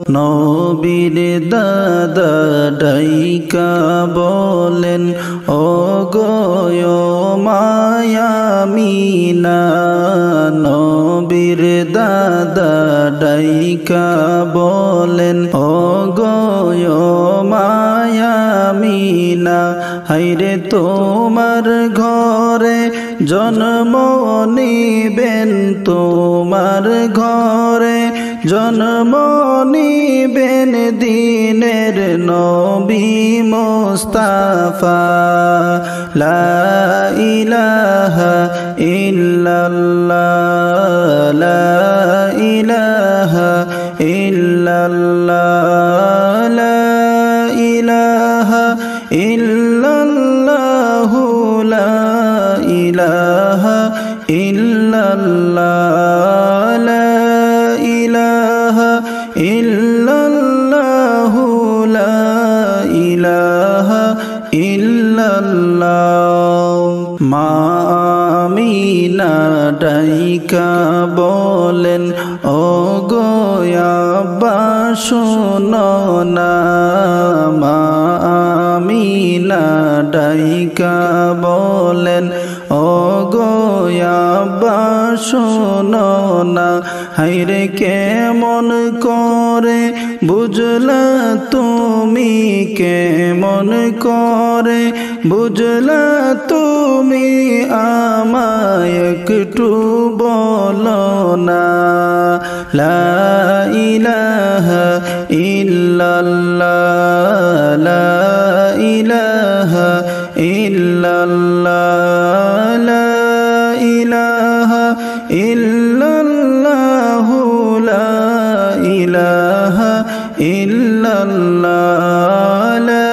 নবীর দাদা ডাইকা বলেন ও গো মায়ামিনা নবীর দাদা ডাইকা বলেন ও গো মায়ামিনা হায়রে তোমার ঘরে জন্ম নিবেন তোমার ঘরে জন্ম নিবেন দিনের নবী মুস্তাফা লা ইলাহা ইল্লাল্লাহ লা ইলাহা ইল্লাল্লাহ লা ইলাহা ইল্লাল্লাহ লা ইলাহা ইল্লাল্লাহ লা ইলাহা ইল্লাল্লাহ লা ইলাহা ইল্লাল্লাহ মা আমিনা ডাইকা বলেন ও গো আব্বা শোনো না মা আমিনা ডাইকা বলেন ও গো আব্বা শোনো না হায়রে কেমন করে বুঝলা তুমি কেমন করে বুঝলা তুমি আমায় একটু বলো না লা ইলাহা ইল্লাল্লাহ লা ইলাহা ইল্লাল্লাহ লা ইলাহা ইল্লাল্লাহ লা ইলাহা ইল্লাল্লাহ লা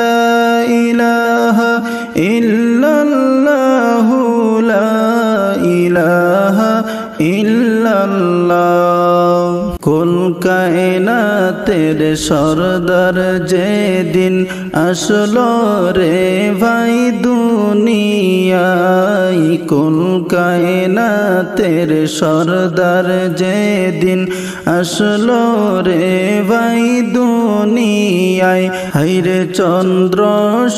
ইলাহা ইল্লাল্লাহ লা ইলাহা ইল্লাল্লাহ কুল কায়নাতের সরদার যেদিন আসলো রে ভাই দুনিয়ায় কুল কায়নাতের সরদার যেদিন আসলো রে ভাই দুনিয়ায় হায়রে চন্দ্র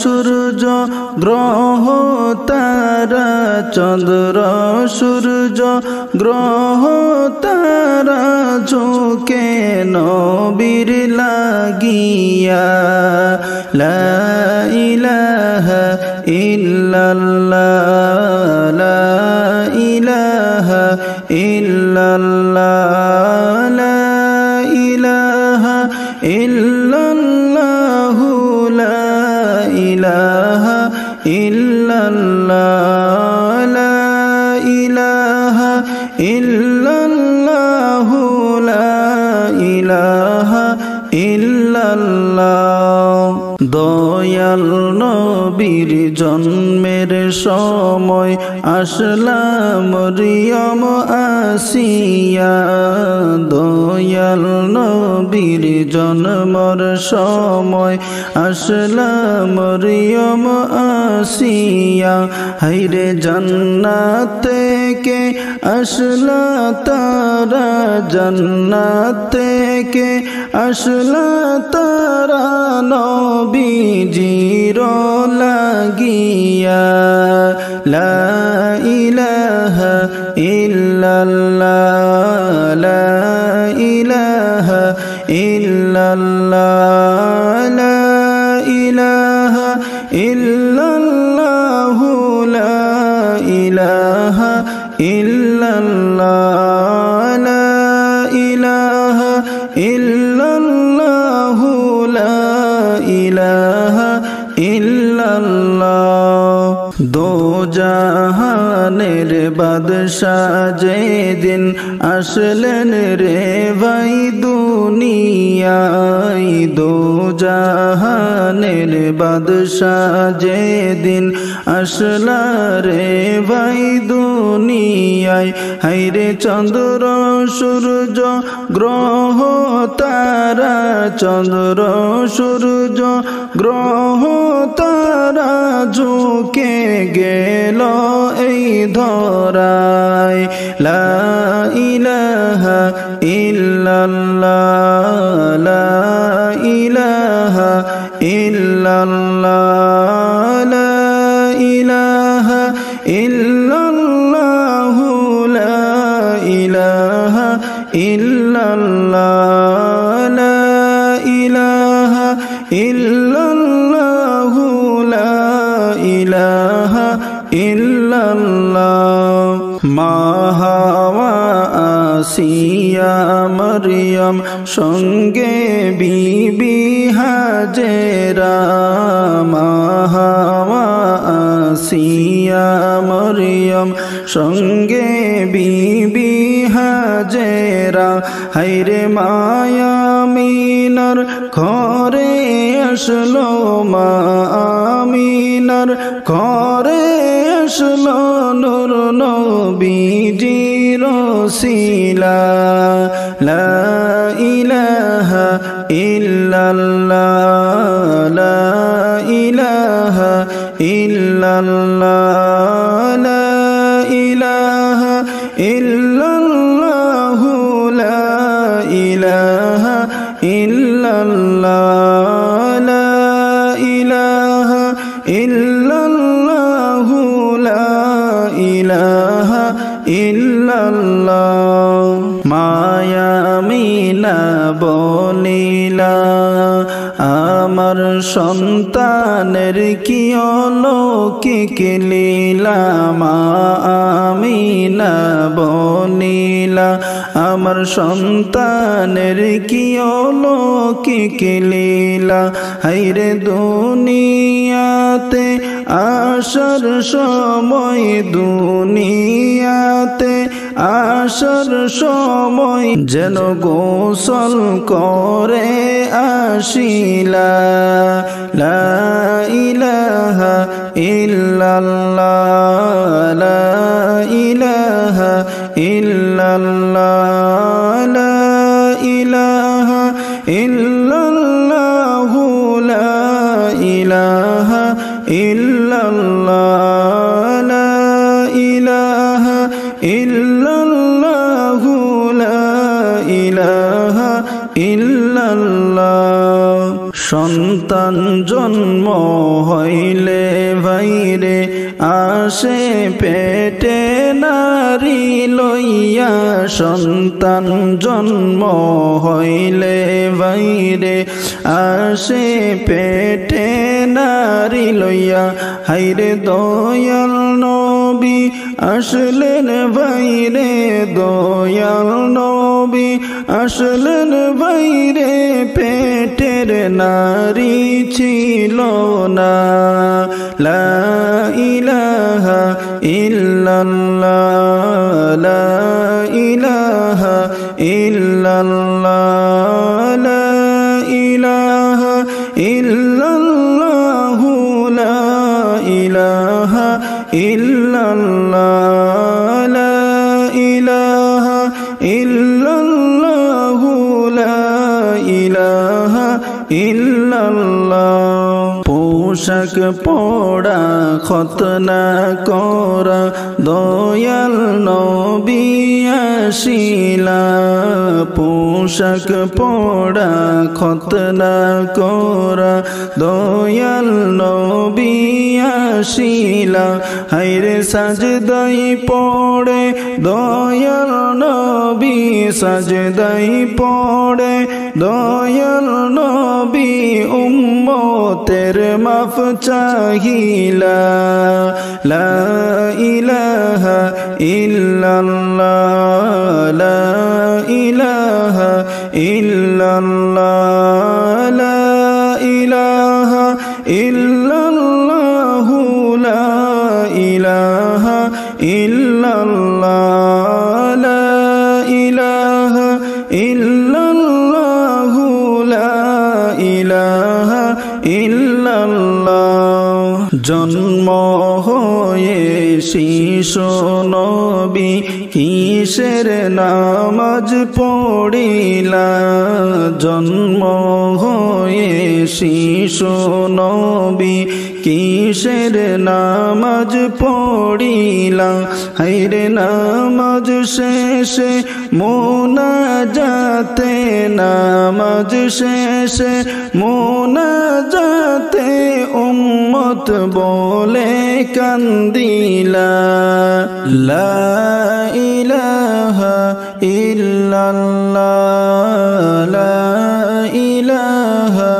সূর্য গ্রহ তারা চন্দ্র সূর্য গ্রহ তারা ঝুঁকে নবীর লাগিয়া লা ইলাহা ইল্লাল্লাহ লা ইলাহা ইল্লাল্লাহ লা ইলাহা ইল্লাল্লাহ লা ইলাহা ইল্লাল্লাহ লা ইলাহা ইল্লাল্লাহ লা ইলাহা ইল্লাল্লাহ দয়াল নবীর জন্মের সময় আসলা মরিয়ম আসিয়া দয়াল নবীর জন্মের সময় আসলা মরিয়ম আসিয়া হায়রে জান্নাত থেকে আসলা তারা জান্নাত থেকে আসলা তারা নবীজির লাগিয়া লা ইলাহা ইল্লাল্লাহ লা ইলাহা ইল্লাল্লাহ লা ইলাহা ইল্লাল্লাহ লা ইলাহা ইল্লাল্লাহ লা ইলাহা ইল্লাল্লাহ লা ইলাহা ইল্লাল্লাহ দো জাহানের বাদশাহ যেদিন আসলেন রে ভাই দুনিয়ায় দো জাহানের বাদশাহ যেদিন আসলা রে ভাই দুনিয়ায় হায়রে চন্দ্র সূর্য গ্রহ তারা চন্দ্র সূর্য গ্রহ তারা ঝুঁকে গেল এই ধরায় লা ইলাহা ইল্লাল্লাহ লা ইল্লাল্লাহু লা ইলাহা ইল্লাল্লাহ। মা হাওয়া আসিয়া মরিয়ম সঙ্গে বিবি হাজেরা, মা হাওয়া আসিয়া মরিয়ম সঙ্গে বিবি হাজেরা। হায়রে মায়া আমিনার ঘরে আসলো, মা আমিনার ঘরে আসলো নূর নবীজির ওসিলা। লা ইলাহা ইল্লাল্লাহ, লা ইলাহা ইল্লাল্লাহ, লা ইলাহা ইল্লাল্লাহ, লা ইলাহা ইল্লাল্লাহ, লা ইলাহা ইল্লাল্লাহ, লা ইলাহা ইল্লাল্লাহ। মায়া আমিনা বলিলা, আমার সন্তানের কি অলৌকিক লীলা। মা আমিনা বলিলা, আমার সন্তানের কি অলৌকিক লীলা। হায়রে দুনিয়াতে আসার সময়, দুনিয়াতে আসার সময় যেন গোসল করে আসিলা। লা ইলাহা ইল্লাল্লাহ, লা ইলাহা ইল্লাল্লাহ, লা ইলাহা ইল্লাল্লাহ, লা ইলাহা ইল্লাল্লাহ, লা ইলাহা ইল্লাল্লাহ, লা ইলাহা ইল্লাল্লাহ। সন্তান জন্ম হইলে ভাইরে আসে পেটে নারী লইয়া। সন্তান জন্ম হইলে ভাইরে আসে পেটে নারী লইয়া। হায়রে দয়াল নবী আসলেন ভাইরে, দয়াল নবী আসলেন ভাইরে, পেটের নারী ছিল না। লা ইলাহা ইল্লাল্লাহ, লা ইলাহা ইল্লাল্লাহ, লা ইলাহা ইল্লাল্লাহ, লা ইলাহা ইল্লাল্লাহ, লা ইলাহা ইল্লাল্লাহ, লা ইলাহা ইল্লাল্লাহ। পোশাক পড়া খতনা করা দয়াল নবী আসিলা। পোশাক পড়া খতনা করা দয়াল নবী আসিলা। হায়রে সাজদাই পড়ে দয়াল নবী, সাজদাই পড়ে দয়াল নবী, উম্মতের মাফ চাহিলা। লা ইলাহা ইল্লাল্লাহ, লা ইলাহা ইল্লাল্লাহ, লা ইলাহা ইল্লাল্লাহ, লা ইলাহা ইল্লাল্লাহ, লা ইলাহা ইল্লাল্লাহ, লা ইলাহা ইল্লাল্লাহ। জন্ম হয়ে শিশু নবী কিসের নামাজ পড়িলা। জন্ম হয়ে শিশু নবী কিসের নামাজ পড়িলা। হায়রে নামাজ শেষে মুনাজাতে, নামাজ শেষে মুনাজাতে উম্মত বলে কান্দিলা। লা ইলাহা ইল্লাল্লাহ, লা ইলাহা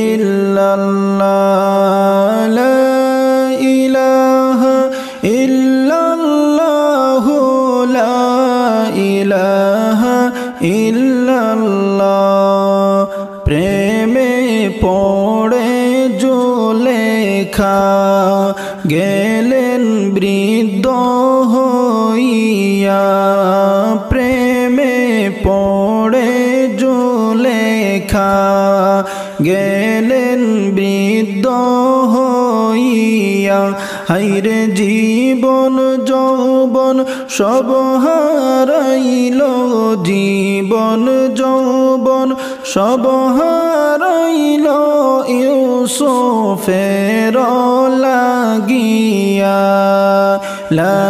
ইল্লাল্লাহ, ইল্লাল্লাহ লা ইলাহা ইল্লাল্লাহ লা ইলাহা ইল্লাল্লাহ প্রেমে পড়ে জুলেখা গেলেন বৃদ্ধ হইয়া প্রেমে পড়ে জুলেখা গেলেন বৃদ্ধ হইয়া হায়রে জীবন যৌবন সব হারাইল জীবন যৌবন সব হারাইল ইউসুফের লাগিয়া লা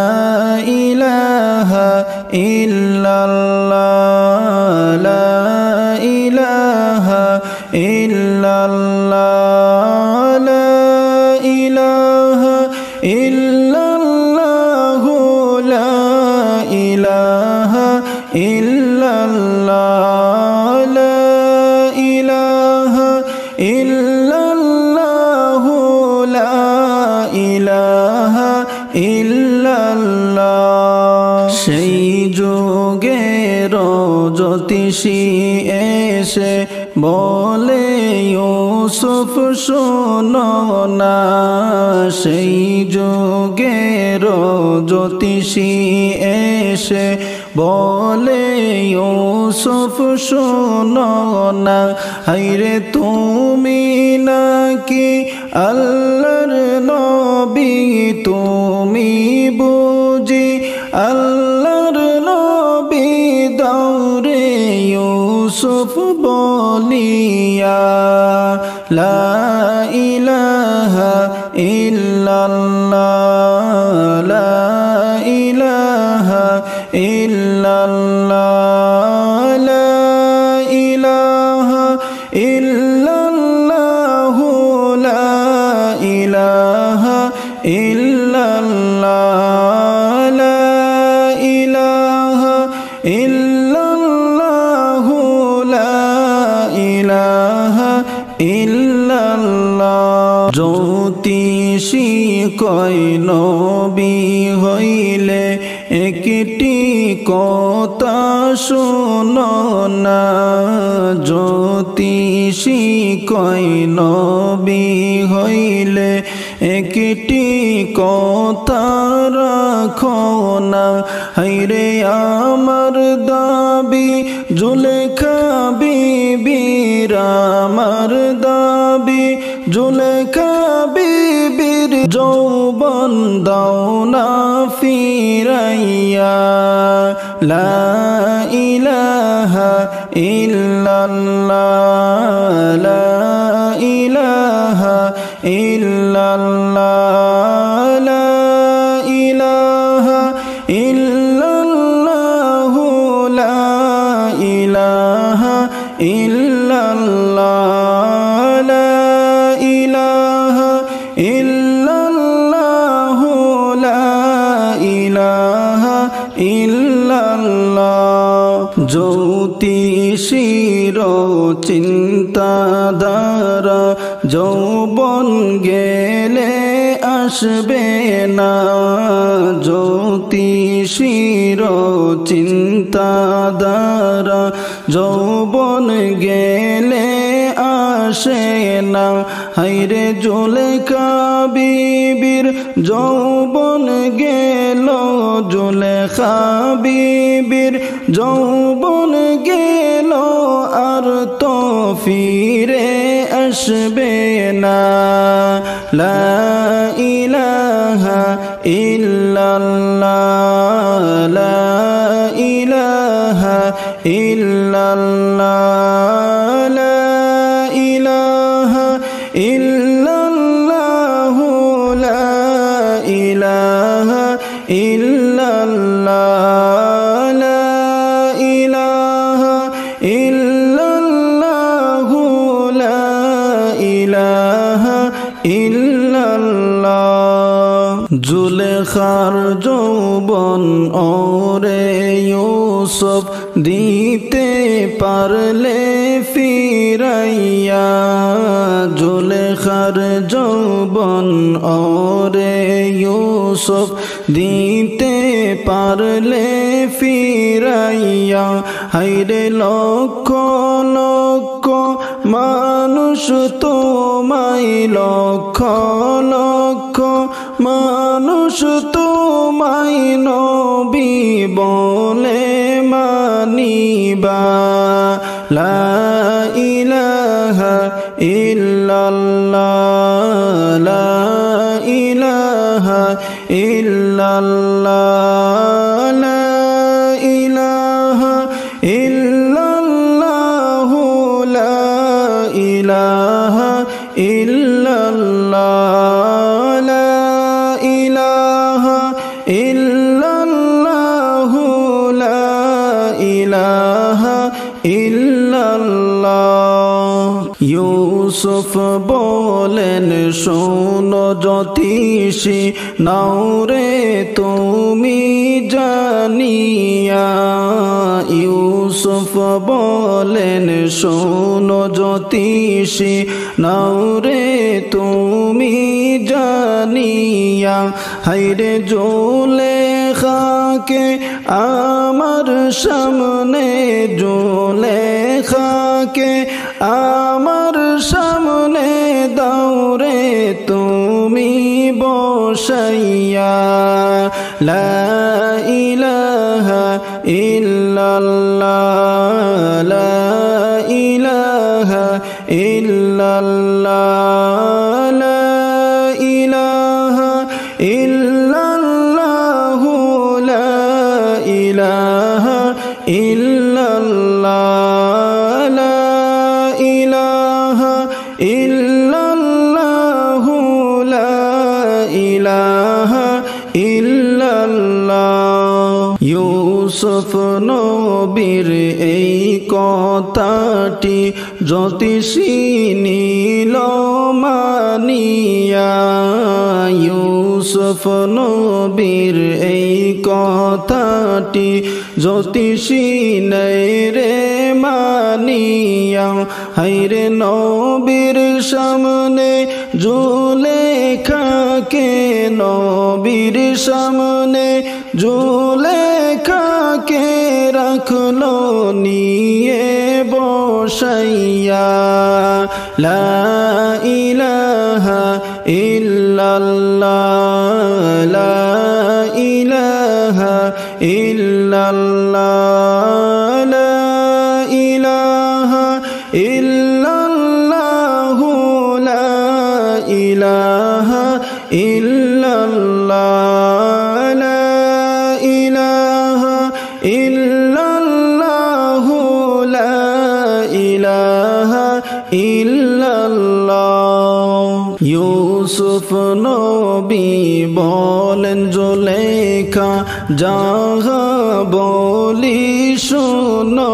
ইলাহা ইল্লাল্লাহ লা ইলাহা ইল্লাল্লাহ লা ইলাহা ইল্লাল্লাহ লা ইলাহা ইল্লাল্লাহ লা ইলাহা ইল্লাল্লাহ লা ইলাহা ইল্লাল্লাহ সেই যুগের জ্যোতিষী এসে বলে ইউসুফ শোনো না সেই যুগের জ্যোতিষী এসে বলে ইউসুফ শোনো না হায়রে তুমি নাকি আল্লাহর নবী তুমি বুঝি আল্লাহর নবী দৌড়ে ইউসুফ বলিয়া লা ইলাহা ইল্লাল্লাহ লা ইলাহা ইল্লাল্লাহ লা ইলাহা ইল্লাল্লাহ লা ইলাহা ইল্লাল্লাহ লা ইলাহা ইল্লাল্লাহ লা ইলাহা ইল্লাল্লাহ জ্যোতিষী কয় নবী হইলে একটি কথা শোনো না জ্যোতিষী কয় নবী হইলে একটি কথা রাখো না হায়রে আমার দাবি জুলেখা বিবির আমার দাবি জুলেখা বিবির যৌবন দাও না ফিরাইয়া লা ইলাহা ইল্লাল্লাহ লা ইলাহা ইল্লাল্লাহ লা ইলাহা ইল্লাল্লাহ লা ইলাহা ইল্লাল্লাহ লা ইলাহা ইল্লাল্লাহ লা ইলাহা ইল্লাল্লাহ জ্যোতিষীর চিন্তাধারা যৌবন গেলে আসবে না জ্যোতিষীর চিন্তাধারা যৌবন গেলে আসে না হায়রে জুলেখা বিবির যৌবন গেল জুলেখা বিবির যৌবন গেল আর তো ফিরে আসবে না লা ইলাহা ইল্লাল্লাহ লা ইলাহা ইল্লাল্লাহ লা ইলাহা ইল্লাল্লাহ লা ইলাহা ইল্লাল্লাহ লা ইলাহা ইল্লাল্লাহ লা ইলাহা ইল্লাল্লাহ জুলেখার যৌবন ওরে ইউসুফ দিতে পারলে ফিরাইয়া খার যৌবন ওরে ইউসুফ দিতে পারলে ফিরাইয়া হায়রে লক্ষ লক্ষ মানুষ তোমায় লক্ষ লক্ষ মানুষ তোমায় নবী বলে মানিবা লা ইলাহা ইল্লাল্লাহ লা ইলাহা ইল্লাল্লাহ লা ইলাহা ইল্লাল্লাহ লা ইলাহা ইল্লাল্লাহ লা ইলাহা ইল্লাল্লাহ লা ইলাহা ইল্লাল্লাহ ইউসুফ বলেন শোনো জ্যোতিষী নাও রে তুমি জানিয়া ইউসুফ বলেন শোনো জ্যোতিষী নাও রে তুমি জানিয়া হায়রে জুলেখাকে আমার সামনে জুলেখাকে আমার সামনে দাওরে তুমি বসাইয়া লা ইলাহা ইল্লাল্লাহ লা ইলাহা ইল্লাল্লাহ লা ইলাহা ইল্লাল্লাহ লা ইলাহা ইল্লাল্লাহ লা ইলাহা ইল্লাল্লাহ লা ইলাহা ইল্লাল্লাহ ইউসুফ নবীর এই কথাটি জ্যোতিষী নীল মানিয়া ইউসুফ নবীর এই কথাটি জ্যোতিষী নেই রে মানিয়া হায়রে নবীর সামনে জুলেখাকে নবীর সামনে জুলেখাকে রাখলো নিয়ে বসাইয়া লা ইলাহা ইল্লাল্লাহ লা ইলাহা ইল্লাল্লাহ লা ইলাহা ইল্লাল্লাহ লা ইলাহা ইল্লাল্লাহ লা ইলাহা ইল্লাল্লাহ লা ইলাহা ইল্লাল্লাহ ইউসুফ নবী বলেন জুলেখা যাহা বলি শোনো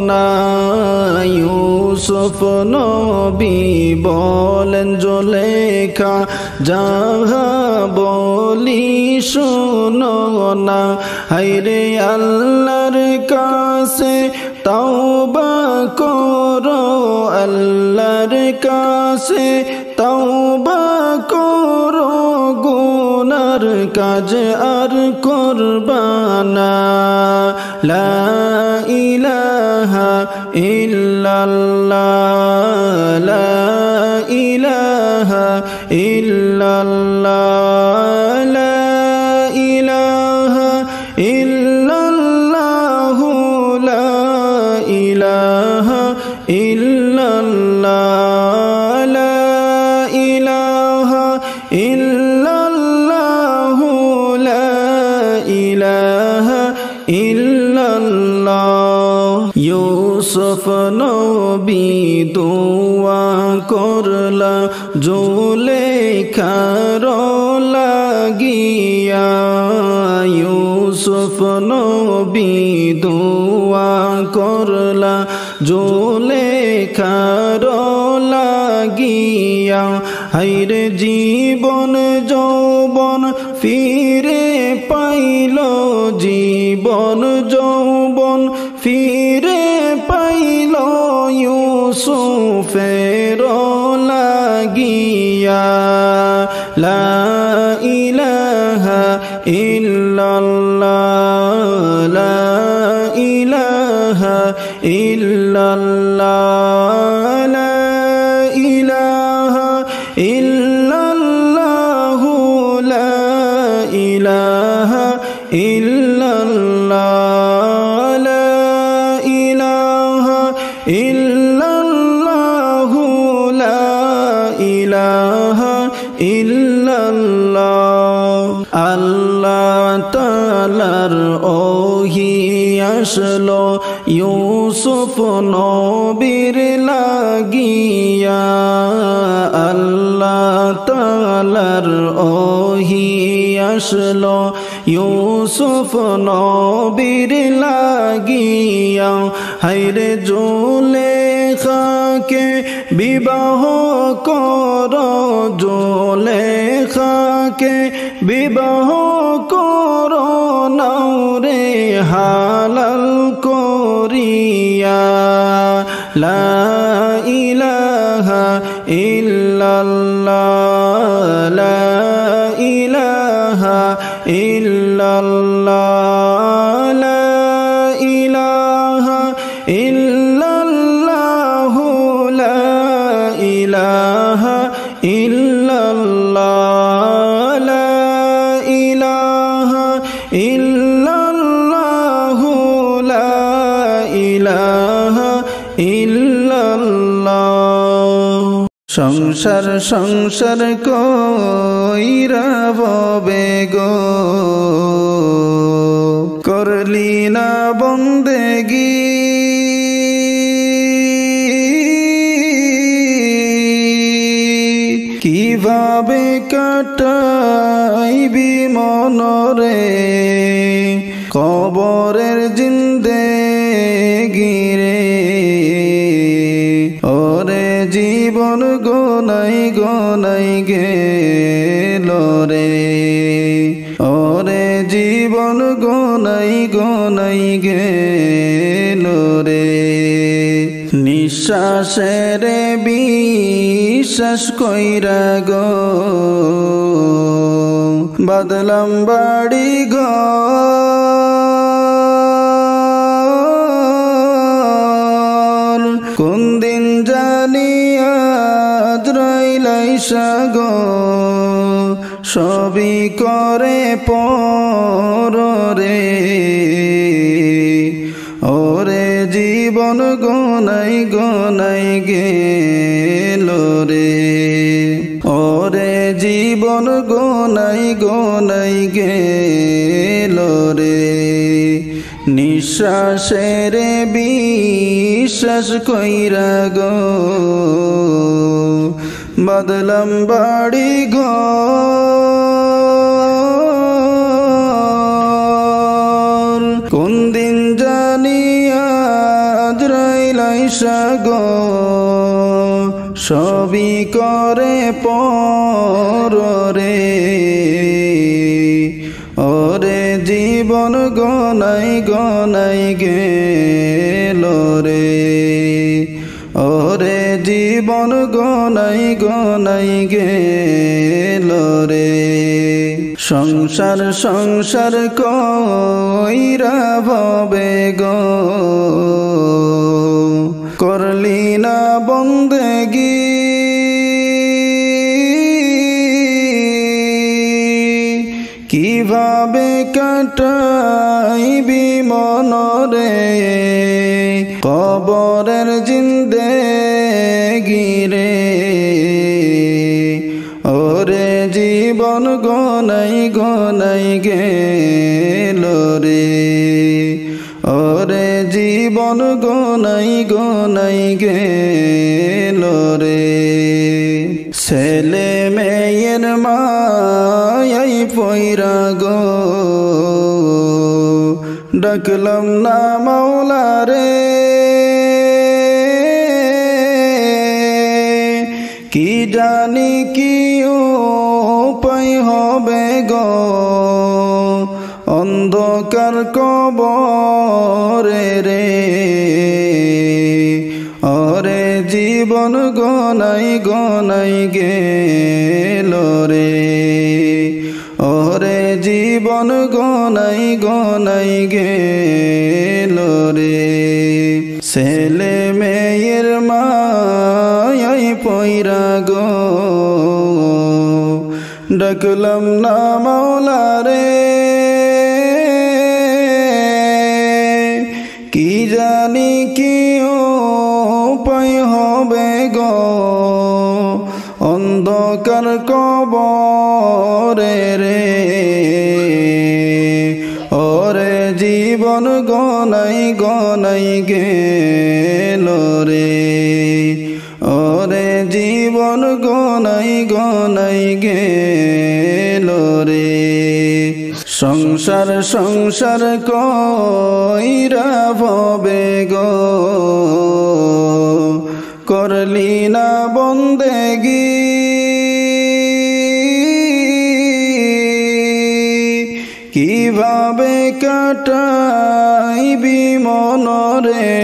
না ইউসুফ নবী বলেন জুলেখা যাহা বলি শোনো না হায়রে আল্লাহর কাছে তওবা করো আল্লাহর কাছে তওবা করো গুনার কাজ আর করবানা লা ইলাহা ইল্লাল্লাহ লা ইলাহা ইল্লাল্লাহ লা ইলাহা ইল্লাল্লাহ লা ইলাহা ইল্লাল্লাহ লা ইলাহা ইল্লাল্লাহ লা ইলাহা ইল্লাল্লাহ ইউসুফ নবী দোয়া করলা জুলেখার লাগিয়া ইউসুফ নবী দোয়া করলা জুলেখার লাগিয়া হায়রে জীবন যৌবন ফিরে পাইল জীবন যৌবন ফিরে পাইল ইউসুফ ইউসুফের লাগিয়া লা ইলাহা ইল্লাল্লাহ লা ইলাহা ইল্লাল্লাহ লা ইলাহা ইল্লাল্লাহ লা ইলাহা ইল্লাল্লাহ লা ইলাহা ইল্লাল্লাহ লা ইলাহা ইল্লাল্লাহ আল্লাহ তাআলার ওহী আসলো ইউসুফ নবীর লাগিয়া আল্লাহ তাআলার ওহী আসলো ইউসুফ নবীর লাগিয়া হায়রে জুলেখাকে বিবাহ কর জুলেখাকে বিবাহ কর নওরে হালাল করিয়া লা ইলাহা ইল্লাল্লাহ লা ইলাহা ইল্লাল্লাহ লা ইলাহা ইল্লাল্লাহ লা ইলাহা ইল্লাল্লাহ লা ইলাহা ইল্লাল্লাহ লা ইলাহা ইল্লাল্লাহ সংসার সংসার কইরা ববে গো করলি না বন্দেগি কিভাবে কাটাইবি মনরে কবরের জিন্দেগি রে ওরে জীবন গোনাই গোনাই গেল রে ওরে জীবন গোনাই গোনাই গেল রে নিঃশ্বাসের বিশ্বাস কইরা গো বাদলাম বাড়ি ঘর কোন দিন জানি আজরাইলাইসা গো সবই করে পর রে ওরে জীবন গোনাই গোনাই গেল রে ওরে জীবন গোনাই গোনাই গেল রে নিঃশ্বাসের বিশ্বাস কইরা গো বাদলাম বাড়ি ঘর কোন দিন জানি আজরাইলাইসা গো সবই করে পর রে ওরে জীবন গোনাই গোনাই গেল রে ওরে জীবন গোনাই গোনাই গেল রে সংসার সংসার কইরা ভবে গো করলি না বন্দেগি কিভাবে কাটাইবি মনরে কবরের জিন্দেগি রে ওরে জীবন গোনাই গোনাই গেল রে ওরে জীবন গোনাই গোনাই গেল রে ছেলে মেয়ের মায়াই পয়রা গো ডাকলাম না মাওলা রে কি জানি কি উপায় হবে গো অন্ধকার কবরে রে ওরে জীব জীবন গনাই গনাই গেল রে ওরে জীবন গনাই গনাই গেল রে ছেলে মেয়ের মায়াই পয়রা গো ডাকলাম না মাওলা রে কি জানি কি উপায় হবে গো অন্ধকার কবরে রে ওরে জীবন গনাই গনাই গেল রে ওরে জীবন গনাই গনাই গেল রে সংসার সংসার কইরা ভবে গো করলি না বন্দেগি কিভাবে কাটাইবি মনরে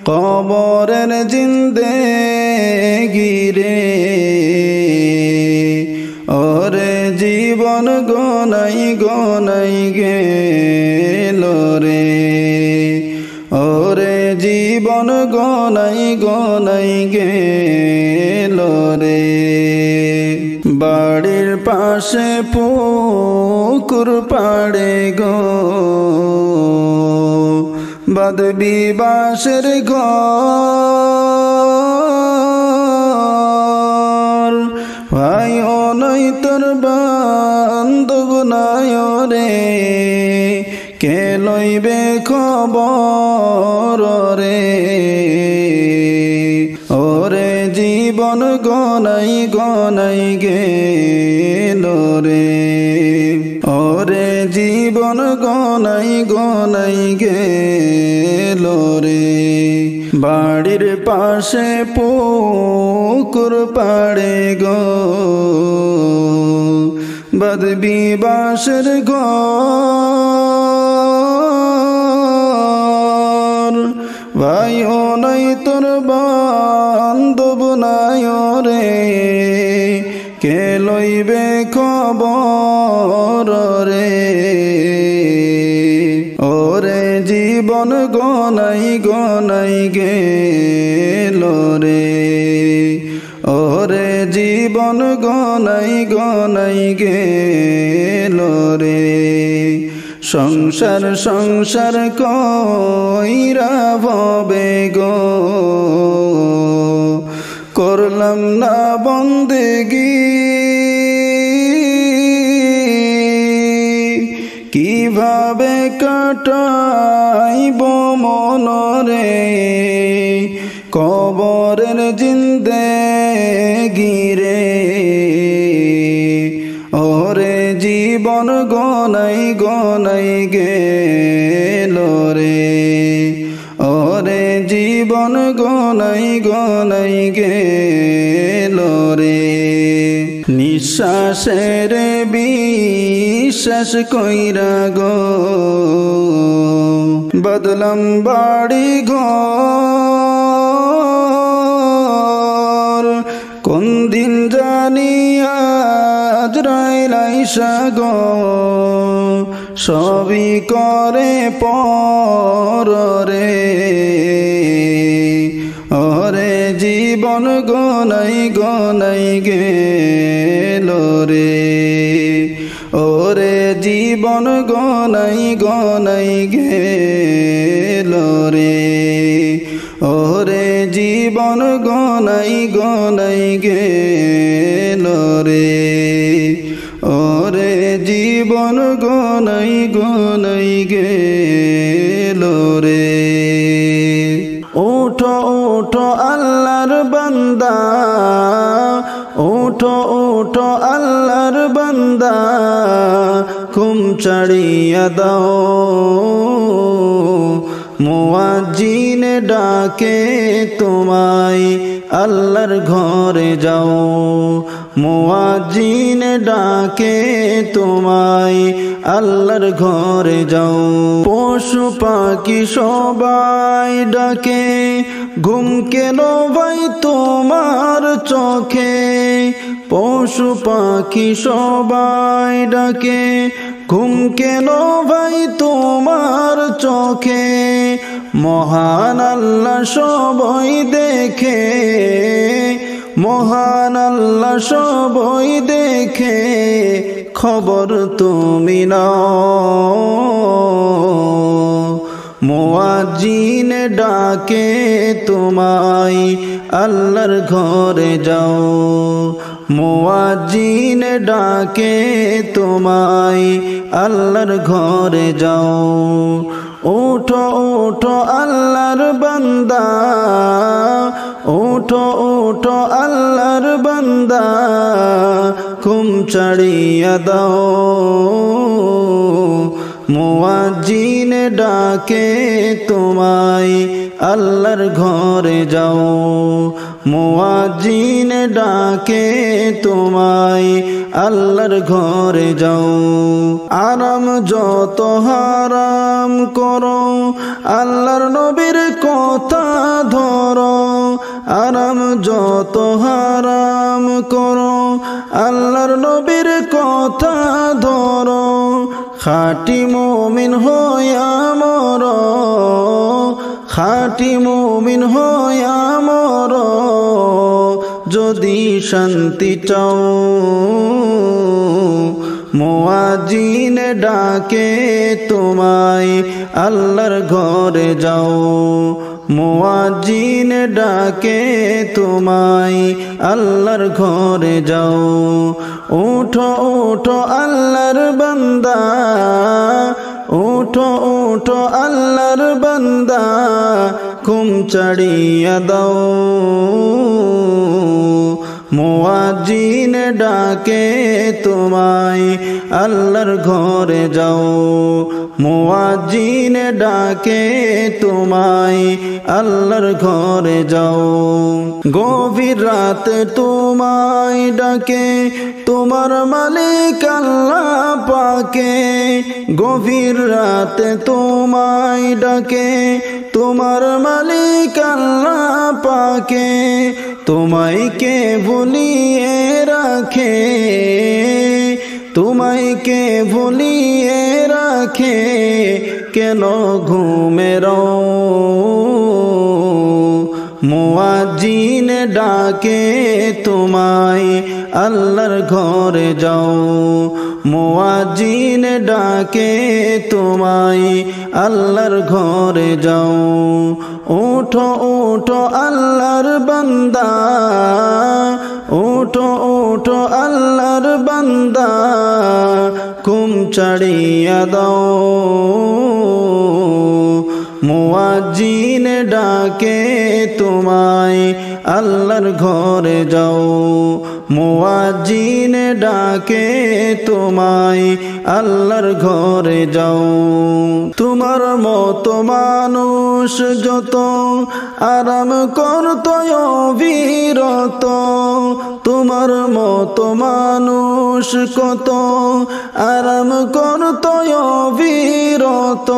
কবরের জিন্দেগি রে ওরে জীবন গনাই গনাই গেল রে ওরে জীবন গনাই গনাই গেল রে বাড়ির পাশে পুকুর পাড়ে গো বাঁধবি বাঁশের ঘর ভাই ও নই তোর বান্ধব নাই রে কে লইবে খবর রে ওরে জীবন গনাই গনাই গেল রে ওরে জীবন গনাই গনাই গেল রে বাড়ির পাশে পুকুর পাড়ে গো বাঁধবি বাঁশের ঘর ভাই ও নাই তোর বান্ধব নাই রে কে লইবে খবর রে ওরে জীবন গনাই গনাই গেল রে ওরে জীবন গনাই গনাই গেল রে সংসার সংসার কইরা ভবে গো করলাম না বন্দেগি কিভাবে কাটাইব মনরে কবরের জিন্দেগি রে ওরে জীবন গনাই গনাই গেল রে ওরে জীবন গনাই গনাই গেল রে নিঃশ্বাসের বিশ্বাস কইরা গো বদলাম বাড়ি ঘর কোন দিন জানি আজরাইল আইসা গো সবই করে পর রে ওরে জীবন গনাই গনাই গেল রে ওরে জীবন গনাই গনাই গেল রে ওরে জীবন গনাই গনাই গেল রে ওরে জীবন গনাই গনাই গেল রে ওঠো ওঠো আল্লাহর বান্দা ওঠো ওঠো আল্লাহর বান্দা ঘুম ছাড়িয়া দাও মুয়াজ্জিন ডাকে তোমায় আল্লাহর ঘরে যাও মুয়াজ্জিন ডাকে তোমায় আল্লাহর ঘরে যাও পশু পাখি সবাই ডাকে ঘুম কেন ভাই তোমার চোখে পশু পাখি সবাই ডাকে ঘুম কেন ভাই তোমার চোখে মহান আল্লাহ সবাই দেখে মহান আল্লাহ সবাই দেখে খবর তুমি নাও মুয়াজ্জিন ডাকে তোমায় আল্লাহর ঘরে যাও মুয়াজ্জিন ডাকে তোমায় আল্লাহর ঘরে যাও ওঠো ওঠো আল্লাহর বান্দা ওঠো ওঠো আল্লাহর বান্দা ঘুম ছাড়িয়া দাও মুয়াজ্জিন ডাকে তোমায় আল্লাহর ঘরে যাও মুয়াজ্জিন ডাকে তোমায় আল্লাহর ঘরে যাও আরাম যত হারাম করো আল্লাহর নবীর কথা ধরো আরাম যত হারাম করো আল্লাহর নবীর কথা ধরো খাঁটি মুমিন হইয়া মরো খাঁটি মুমিন হইয়া মরো যদি শান্তি চাও মুয়াজ্জিন ডাকে তোমায় আল্লাহর ঘরে যাও মুয়াজ্জিন ডাকে তোমায় আল্লাহর ঘরে যাও ওঠো ওঠো আল্লাহর বান্দা ওঠো ওঠো আল্লাহর বান্দা ঘুম ছাড়িয়া দাও মুয়াজ্জিন ডাকে তোমায় আল্লাহর ঘরে যাও মুয়াজ্জিন ডাকে তোমায় আল্লাহর ঘরে যাও গভীর রাতে তোমায় ডাকে তোমার মালিক আল্লাহ পাকে গভীর রাতে তোমায় ডাকে তোমার মালিক আল্লাহ পাকে তোমায় কে ভুলিয়ে রাখে তোমায় কে ভুলিয়ে রাখে কেন ঘুমের মুয়াজ্জিন ডাকে তোমায় আল্লাহর ঘরে যাও মুয়াজ্জিন ডাকে তোমায় আল্লাহর ঘরে যাও ওঠো ওঠো আল্লাহর বান্দা ওঠো ওঠো আল্লাহর বান্দা ঘুম ছাড়িয়া দাও মুয়াজ্জিন ডাকে তোমায় আল্লাহর ঘরে যাও মুয়াজ্জিন ডাকে তোমায় আল্লাহর ঘরে যাও তোমার মতো মানুষ যত আরাম করত অবিরত তোমার মতো মানুষ কত আরাম করত অবিরত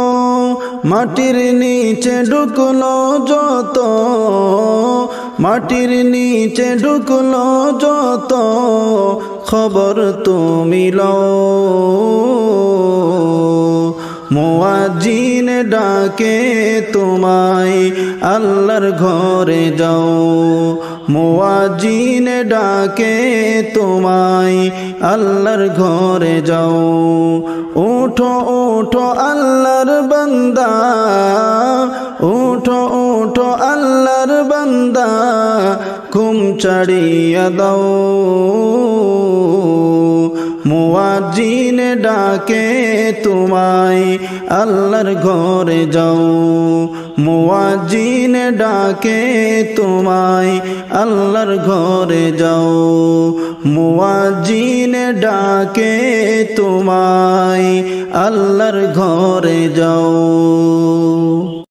মাটির নিচে ঢুকলো যত মাটির নিচে ঢুকলো যত খবর তুমি লও মুয়াজ্জিন ডাকে তোমায় আল্লাহর ঘরে যাও মুয়াজ্জিন ডাকে তোমায় আল্লাহর ঘরে যাও ওঠো ওঠো আল্লাহর বান্দা ওঠো ওঠো আল্লাহর বান্দা ঘুম ছাড়িয়া দাও মুয়াজ্জিন ডাকে তোমায় আল্লাহর ঘরে যাও মুয়াজ্জিন ডাকে তোমায় আল্লাহর ঘরে যাও মুয়াজ্জিন ডাকে তোমায় আল্লাহর ঘরে যাও।